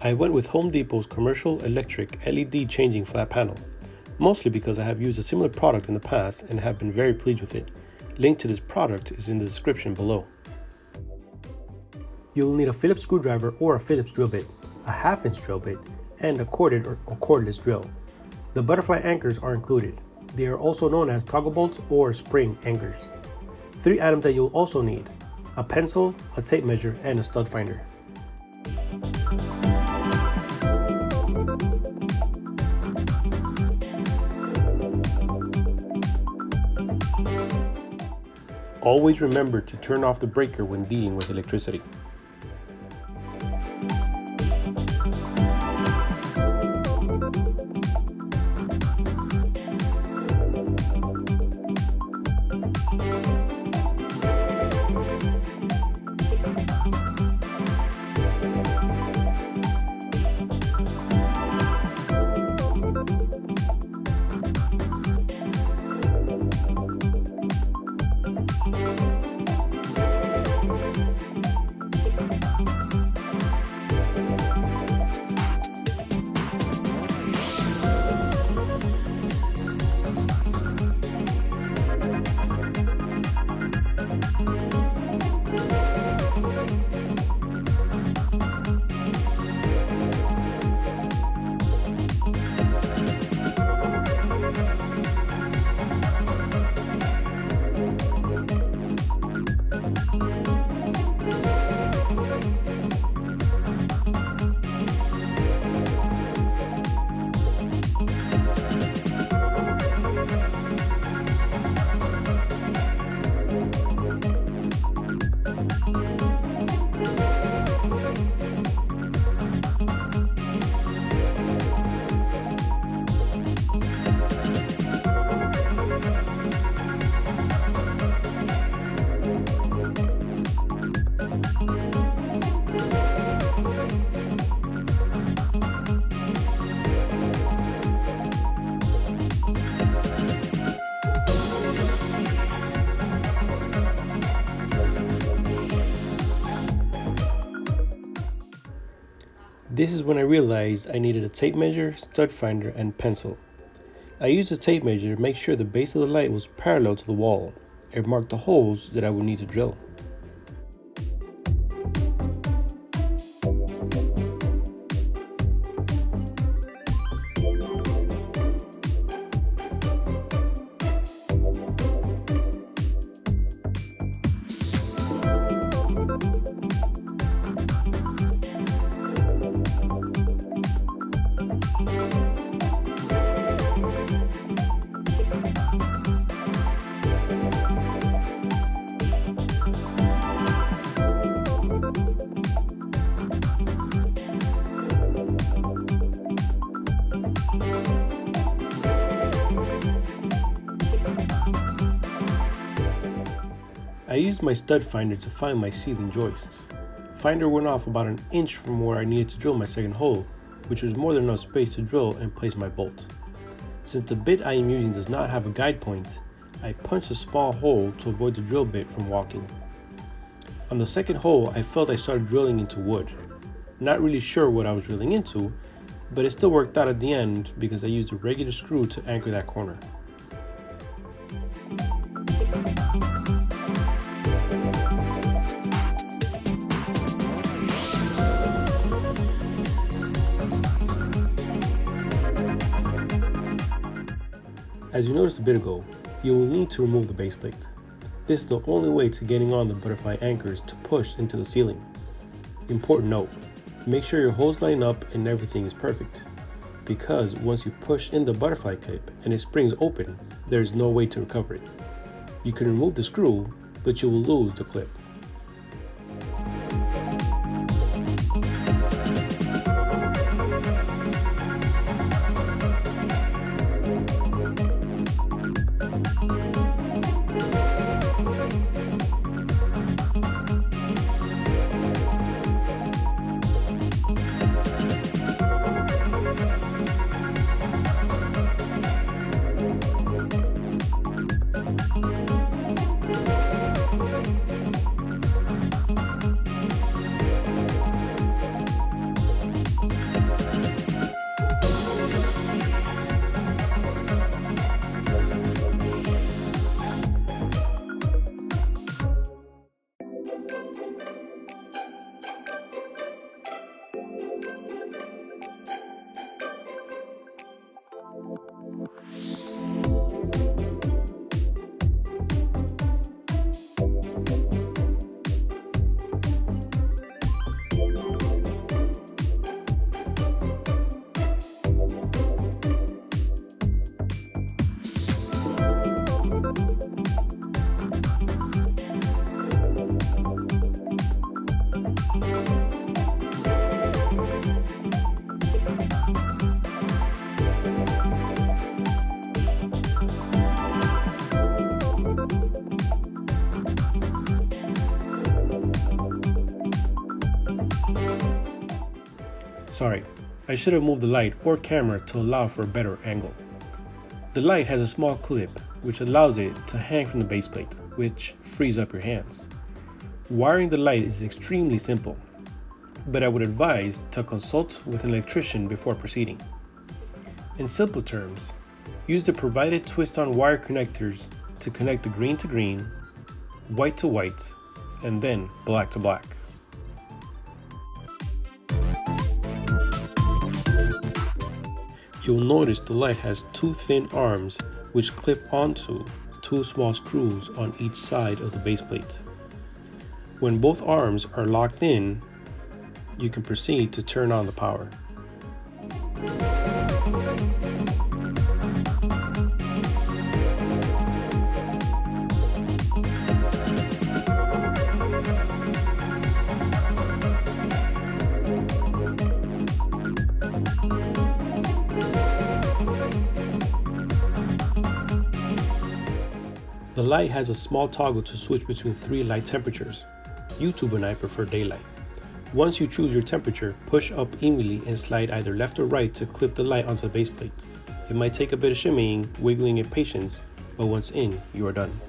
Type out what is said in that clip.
I went with Home Depot's commercial electric LED changing flat panel, mostly because I have used a similar product in the past and have been very pleased with it. Link to this product is in the description below. You will need a Phillips screwdriver or a Phillips drill bit, a 1/2-inch drill bit, and a corded or cordless drill. The butterfly anchors are included. They are also known as toggle bolts or spring anchors. 3 items that you'll also need: a pencil, a tape measure, and a stud finder. Always remember to turn off the breaker when dealing with electricity. This is when I realized I needed a tape measure, stud finder, and pencil. I used a tape measure to make sure the base of the light was parallel to the wall. I marked the holes that I would need to drill. I used my stud finder to find my ceiling joists. Finder went off about 1 inch from where I needed to drill my second hole, which was more than enough space to drill and place my bolt. Since the bit I am using does not have a guide point, I punched a small hole to avoid the drill bit from walking. On the second hole, I felt I started drilling into wood. Not really sure what I was drilling into, but it still worked out at the end because I used a regular screw to anchor that corner. As you noticed a bit ago, you will need to remove the base plate. This is the only way to getting on the butterfly anchors to push into the ceiling. Important note, make sure your holes line up and everything is perfect, because once you push in the butterfly clip and it springs open, there is no way to recover it. You can remove the screw, but you will lose the clip. Sorry, I should have moved the light or camera to allow for a better angle. The light has a small clip which allows it to hang from the base plate, which frees up your hands. Wiring the light is extremely simple, but I would advise to consult with an electrician before proceeding. In simple terms, use the provided twist-on wire connectors to connect the green to green, white to white, and then black to black. You'll notice the light has two thin arms which clip onto two small screws on each side of the base plate. When both arms are locked in, you can proceed to turn on the power. The light has a small toggle to switch between 3 light temperatures. YouTube and I prefer daylight. Once you choose your temperature, push up evenly and slide either left or right to clip the light onto the base plate. It might take a bit of shimmying, wiggling, and patience, but once in, you are done.